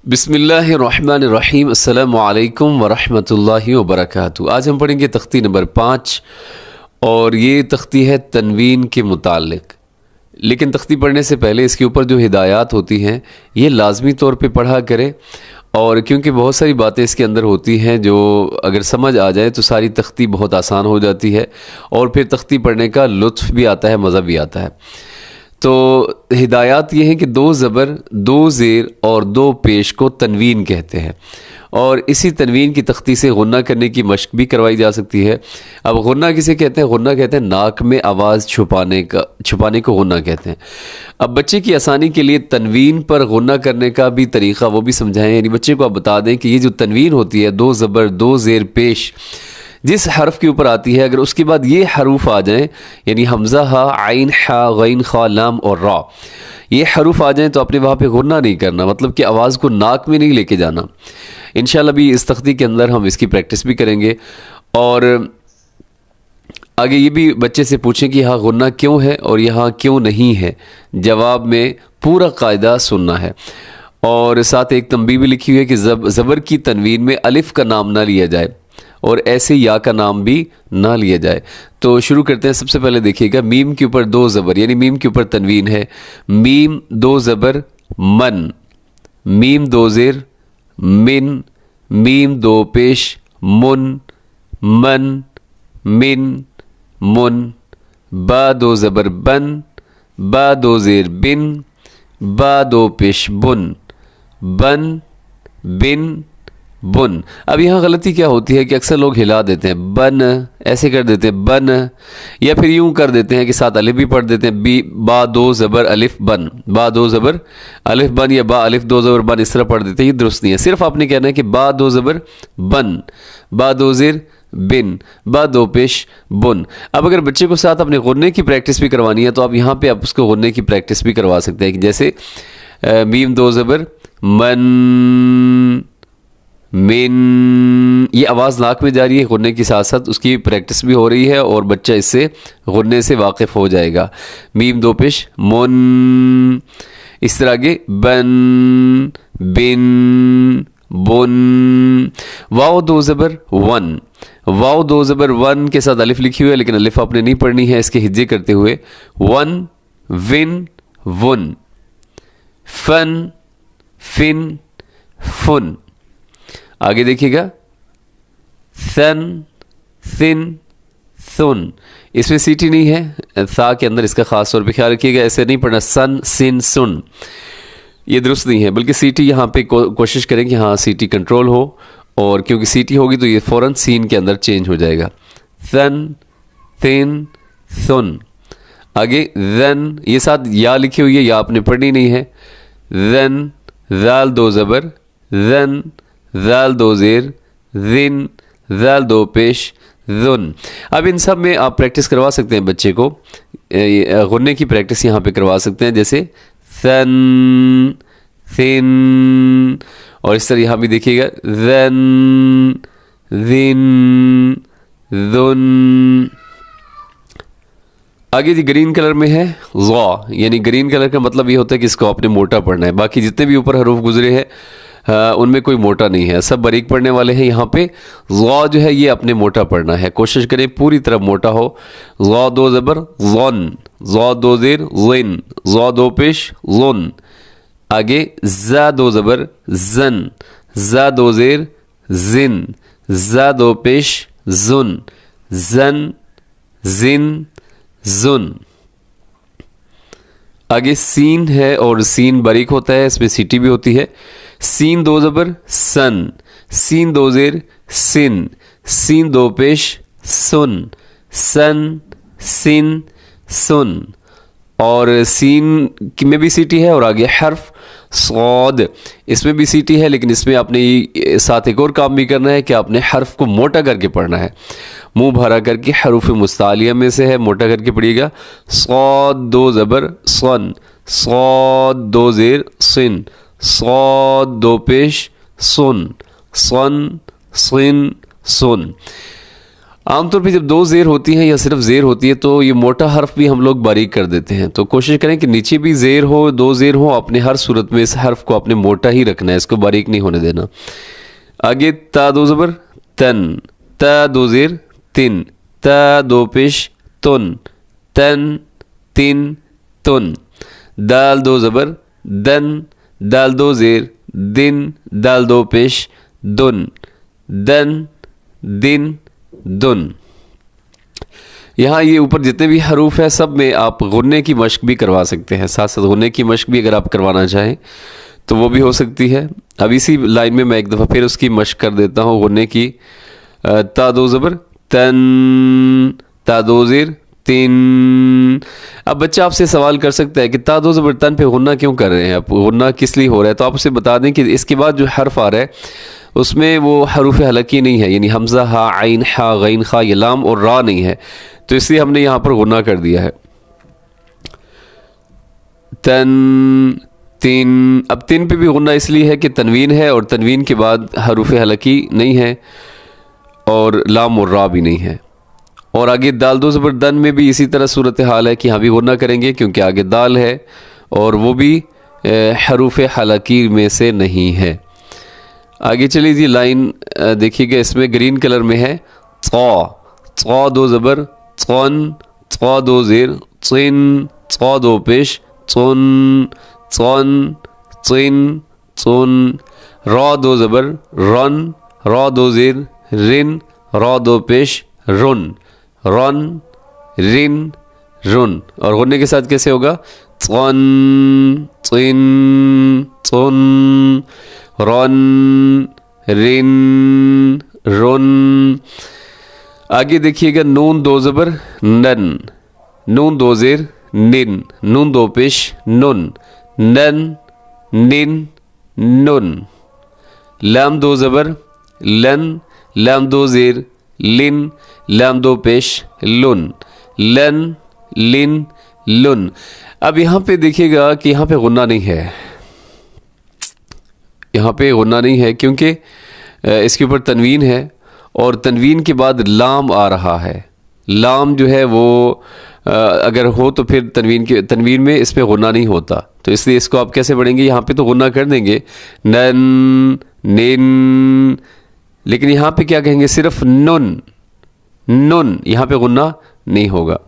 बिस्मिल्लाहिर्रहमानिर्रहीम। अस्सलामु अलैकुम वरहमतुल्लाहि वबरकातुहू। आज हम पढ़ेंगे तख्ती नंबर 5 और ये तख्ती है तनवीन के मुतालिक। लेकिन तख्ती पढ़ने से पहले इसके ऊपर जो हिदायत होती हैं ये लाजमी तौर पे पढ़ा करें, और क्योंकि बहुत सारी बातें इसके अंदर होती हैं जो अगर समझ आ जाए तो सारी तख्ती बहुत आसान हो जाती है और फिर तख्ती पढ़ने का लुत्फ़ भी आता है, मज़ा भी आता है। तो हिदायत ये है कि 2 ज़बर, 2 ज़ेर और 2 पेश को तनवीन कहते हैं, और इसी तनवीन की तख्ती से गुन्ना करने की मश्क भी करवाई जा सकती है। अब गुन्ना किसे कहते हैं? गुन्ना कहते हैं नाक में आवाज़ छुपाने को गुन्ना कहते हैं। अब बच्चे की आसानी के लिए तनवीन पर गुन्ना करने का भी तरीक़ा वो भी समझाएं, यानी बच्चे को आप बता दें कि ये जो तनवीन होती है 2 ज़बर 2 ज़ेर पेश जिस हर्फ के ऊपर आती है, अगर उसके बाद ये हरूफ आ जाएं, यानी हमज़ा, हा, आइन, हा, गैन, खा, लाम और रा, ये हरूफ आ जाएं तो आपने वहाँ पे गुन्ना नहीं करना, मतलब कि आवाज़ को नाक में नहीं लेके जाना। इंशाल्लाह भी इस तख्ती के अंदर हम इसकी प्रैक्टिस भी करेंगे। और आगे ये भी बच्चे से पूछें कि यहाँ गुन्ना क्यों है और यहाँ क्यों नहीं है, जवाब में पूरा कायदा सुनना है। और साथ एक तंबीह भी लिखी हुई है कि ज़बर की तनवीन में अलिफ का नाम ना लिया जाए और ऐसे या का नाम भी ना लिया जाए। तो शुरू करते हैं। सबसे पहले देखिएगा, मीम के ऊपर 2 ज़बर, यानी मीम के ऊपर तनवीन है। मीम 2 ज़बर मन, मीम 2 ज़ेर मिन, मीम 2 पेश मुन, मन, मिन, मुन। बा 2 ज़बर बन, बा 2 ज़ेर बिन, बा 2 पेश बुन, बन, बिन, बुन। अब यहाँ गलती क्या होती है कि अक्सर लोग हिला देते हैं, बन ऐसे कर देते हैं बन, या फिर यूं कर देते हैं कि साथ अलिफ भी पढ़ देते हैं, बा 2 ज़बर अलिफ बन, बा 2 ज़बर अलिफ बन, या बा अलिफ 2 ज़बर बन, इस तरह पढ़ देते हैं। ये दुरुस्त नहीं है। सिर्फ आपने कहना है कि बा 2 ज़बर बन, बा 2 ज़ेर बिन, बा 2 पेश बुन। अब अगर बच्चे को साथ अपने गुन्ने की प्रैक्टिस भी करवानी है तो आप यहाँ पे आप उसको गुन्ने की प्रैक्टिस भी करवा सकते हैं कि जैसे मीम 2 ज़बर मन, मिन, ये आवाज़ नाक में जा रही है गुन्ने के साथ साथ, उसकी प्रैक्टिस भी हो रही है और बच्चा इससे गुन्ने से वाकिफ़ हो जाएगा। मीम 2 पेश मुन, इस तरह आगे बन, बिन, बुन। वाव 2 ज़बर वन, वाव 2 ज़बर वन के साथ अलिफ लिखी हुई है, लेकिन अलिफ आपने नहीं पढ़नी है, इसके हिज्जे करते हुए वन, विन, वुन, फन, फिन, फुन। आगे देखिएगा, सन, सिन, सुन, इसमें सीटी नहीं है, था के अंदर इसका खास तौर पे ख्याल रखिएगा। ऐसे नहीं पढ़ना सन, सिन, सुन, ये दुरुस्त नहीं है, बल्कि सीटी यहाँ पे कोशिश करें कि हाँ सीटी कंट्रोल हो, और क्योंकि सीटी होगी तो ये फ़ौरन सीन के अंदर चेंज हो जाएगा। सन, सिन, सुन। आगे जन, ये साथ या लिखी हुई है, या आपने पढ़नी नहीं है। जन, जाल 2 ज़बर जन, ज़ाल 2 ज़ेर ज़िन, ज़ाल 2 पेश ज़ुन। अब इन सब में आप प्रैक्टिस करवा सकते हैं बच्चे को, गुन्ने की प्रैक्टिस यहाँ पे करवा सकते हैं, जैसे सन, सिन, और इस तरह यहाँ भी देखिएगा ज़न, ज़िन, ज़ुन। आगे जी ग्रीन कलर में है ज़ा, यानी ग्रीन कलर का मतलब ये होता है कि इसको आपने मोटा पढ़ना है। बाकी जितने भी ऊपर हरूफ गुजरे हैं उनमें कोई मोटा नहीं है, सब बारीक पढ़ने वाले हैं। यहाँ पे ज़ा जो है ये अपने मोटा पढ़ना है, कोशिश करें पूरी तरह मोटा हो। ज़ा 2 ज़बर ज़न, ज़ा 2 ज़ेर ज़िन, ज़ा 2 पेश ज़ुन। आगे ज़ा 2 ज़बर ज़न, ज़ा 2 ज़ेर ज़िन, ज़ा 2 पेश ज़ुन, ज़न, ज़िन, ज़ुन। आगे सीन है और सीन बारीक होता है, इसमें सीटी भी होती है। सीन 2 ज़बर सन, सीन 2 ज़ेर सिन, सीन 2 पेश सुन, सन, सिन, सुन। और सीन में भी सीटी है, और आगे हर्फ सौद, इसमें भी सीटी है, लेकिन इसमें आपने साथ एक और काम भी करना है कि आपने हर्फ को मोटा करके पढ़ना है, मुंह भरा करके। हरूफ मुस्तालिया में से है, मोटा करके पढ़िएगा। सौद 2 ज़बर सन, सौद 2 ज़ेर सिन, सौद 2 पेश सुन, सन, सिन, सुन। आमतौर पे जब दो ज़ेर होती हैं या सिर्फ ज़ेर होती है तो ये मोटा हर्फ भी हम लोग बारीक कर देते हैं। तो कोशिश करें कि नीचे भी ज़ेर हो, दो ज़ेर हो, अपने हर सूरत में इस हर्फ को अपने मोटा ही रखना है, इसको बारीक नहीं होने देना। आगे ता दो ज़बर तन, ता दो ज़ेर तिन, ता दो पेश तुन, तन तिन तुन। दाल दो ज़बर दन, दाल दो ज़ेर दिन, दाल दो पेश दुन, दन दिन दुन। यहाँ ये ऊपर जितने भी हरूफ है सब में आप गुन्ने की मश्क भी करवा सकते हैं, साथ साथ गुन्ने की मश्क भी अगर आप करवाना चाहें तो वो भी हो सकती है। अब इसी लाइन में मैं एक दफ़ा फिर उसकी मश्क कर देता हूँ गुन्ने की। ता दो ज़बर तन, ता दो ज़ेर तिन। अब बच्चा आपसे सवाल कर सकता है कि ता दो ज़बर तन पे गुन्ना क्यों कर रहे हैं, आप गुन्ना किस लिए हो रहा है? तो आप उसे बता दें कि इसके बाद जो हर्फ आ रहा है उसमें वो हरूफ हलकी नहीं है, यानी हमज़ा हा आइन हा गैन खा ये लाम और रा नहीं है, तो इसलिए हमने यहाँ पर गुन्ना कर दिया है। तन तिन, अब तिन पे भी गुन्ना इसलिए है कि तनवीन है और तनवीन के बाद हरूफ हलकी नहीं है और लाम और रा भी नहीं है। और आगे दाल दो ज़बर दन में भी इसी तरह सूरत हाल है कि यहाँ भी गुन्ना करेंगे क्योंकि आगे दाल है और वो भी हरूफ हलकी में से नहीं है। आगे चलिए जी, लाइन देखिएगा, इसमें ग्रीन कलर में है क़ा दो ज़बर क़न, क़ा दो ज़ेर क़िन, क़ा दो पेश क़ुन, क़न क़िन क़ुन। रा दो ज़बर रन, रा दो ज़ेर रिन, रा दो पेश रुन, रन रिन रुन। और गुन्ने के साथ कैसे होगा? क़न क़िन क़ुन, रन रिन रुन। आगे देखिएगा, नून दो ज़बर नन, नून दो ज़ेर निन, नून दो पेश नुन, नन निन नुन। लाम दो ज़बर लन, लाम दो ज़ेर लिन, लाम दो पेश लुन, लन लिन लुन। अब यहाँ पे देखिएगा कि यहाँ पे गुन्ना नहीं है, यहाँ पे गुन्ना नहीं है क्योंकि इसके ऊपर तनवीन है और तनवीन के बाद लाम आ रहा है। लाम जो है वो अगर हो तो फिर तनवीन में इस पर गुन्ना नहीं होता, तो इसलिए इसको आप कैसे पढ़ेंगे? यहाँ पे तो गुन्ना कर देंगे नन निन, लेकिन यहाँ पे क्या कहेंगे? सिर्फ नुन नुन, यहाँ पे गुन्ना नहीं होगा।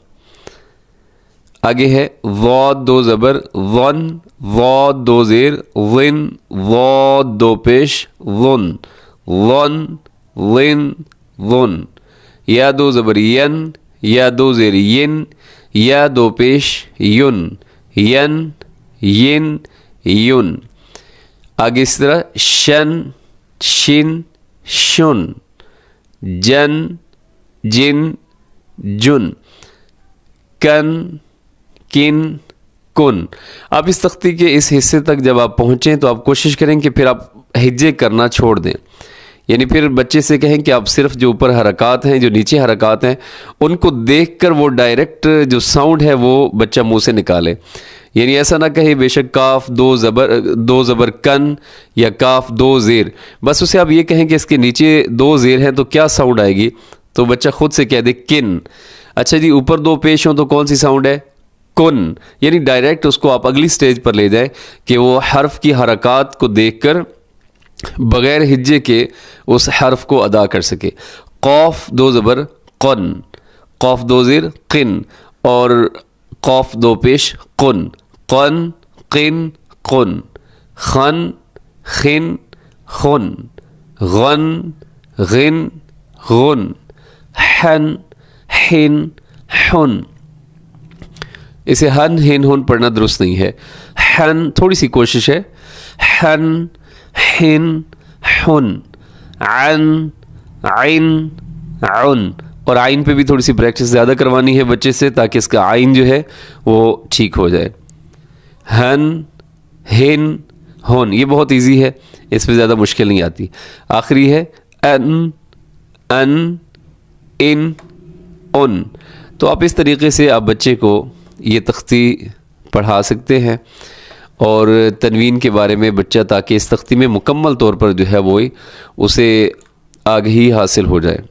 आगे है वाद दो ज़बर वन, वाद दो ज़ेर विन, वाद दो पेश वन, वन विन वन। या दो ज़बर यन, या दो ज़ेर यिन, या दो पेश युन, यन यिन युन। आगे इस तरह शन शिन शुन, जन जिन जुन, कन किन कुन। आप इस तख्ती के इस हिस्से तक जब आप पहुँचें तो आप कोशिश करें कि फिर आप हिज्जे करना छोड़ दें, यानी फिर बच्चे से कहें कि आप सिर्फ जो ऊपर हरकत हैं, जो नीचे हरकत हैं, उनको देखकर वो डायरेक्ट जो साउंड है वो बच्चा मुंह से निकाले। यानी ऐसा ना कहे बेशक काफ दो ज़बर कन या काफ दो ज़ेर, बस उसे आप ये कहें कि इसके नीचे दो ज़ेर हैं तो क्या साउंड आएगी, तो बच्चा खुद से कह दे किन। अच्छा जी, ऊपर दो पेश हों तो कौन सी साउंड है? कुन। यानी डायरेक्ट उसको आप अगली स्टेज पर ले जाएं कि वो हर्फ की हरकत को देखकर बग़ैर हिज्जे के उस हर्फ को अदा कर सके। क़ाफ दो ज़बर क़न, क़ाफ दो ज़ेर क़िन और क़ाफ दो पेश क़ुन, क़न क़िन क़ुन। खन खिन खुन, गन गिन गुन, हन हिन हुन। इसे हन हिन हुन पढ़ना दुरुस्त नहीं है, हन थोड़ी सी कोशिश है, हन हिन हुन, अन आइन उन। और आइन पे भी थोड़ी सी प्रैक्टिस ज़्यादा करवानी है बच्चे से ताकि इसका आइन जो है वो ठीक हो जाए। हन हिन हुन, ये बहुत इजी है, इस पर ज़्यादा मुश्किल नहीं आती। आखिरी है अन अन इन उन। तो आप इस तरीके से आप बच्चे को ये तख्ती पढ़ा सकते हैं और तनवीन के बारे में बच्चा ताकि इस तख्ती में मुकम्मल तौर पर जो है वो उसे आगाही हासिल हो जाए।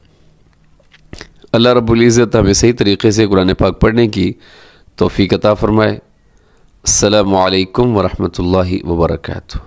अल्लाह रब्बुल इज़्ज़त हमें सही तरीक़े से कुरान पाक पढ़ने की तौफ़ीक़ अता फ़रमाए। अस्सलामु अलैकुम व रहमतुल्लाहि व बरकातुहू।